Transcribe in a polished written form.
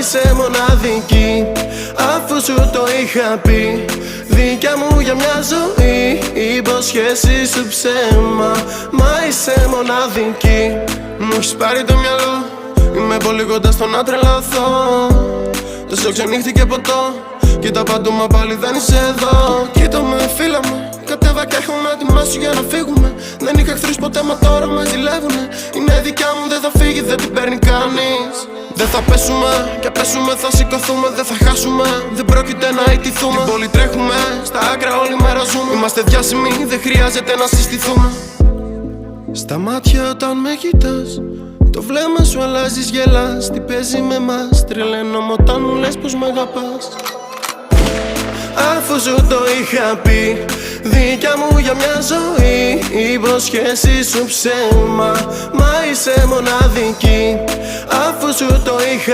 είσαι μοναδική, αφού σου το είχα πει. Δικιά μου για μια ζωή, η υποσχέση σου ψέμα. Μα είσαι μοναδική. Μου έχεις πάρει το μυαλό, είμαι πολύ κοντά στο να τρελαθώ. Τόσο ξενύχτη και ποτό, κοίτα παντού μα πάλι δεν είσαι εδώ. Κοίτα με φίλα μου, κατέβα και έρχομαι να ετοιμάσου για να φύγουμε. Δεν είχα εχθρούς ποτέ μα τώρα με ζηλεύουνε. Είναι δικιά μου, δεν θα φύγει, δεν την παίρνει κανείς. Δεν θα πέσουμε, και πέσουμε θα σηκωθούμε. Δεν θα χάσουμε, δεν πρόκειται να ιτηθούμε. Την πόλη τρέχουμε, στα άκρα όλη μέρα ζούμε. Είμαστε διάσημοι, δεν χρειάζεται να συστηθούμε. Στα μάτια όταν με κοιτάς, το βλέμμα σου αλλάζεις, γελάς. Τι παίζει με μας, τρελαίνομαι όταν μου λες πως μ' αγαπάς. Αφού σου το είχα πει, δικιά μου για μια ζωή, η υποσχέση σου ψέμα. Μα είσαι μοναδική, αφού σου το είχα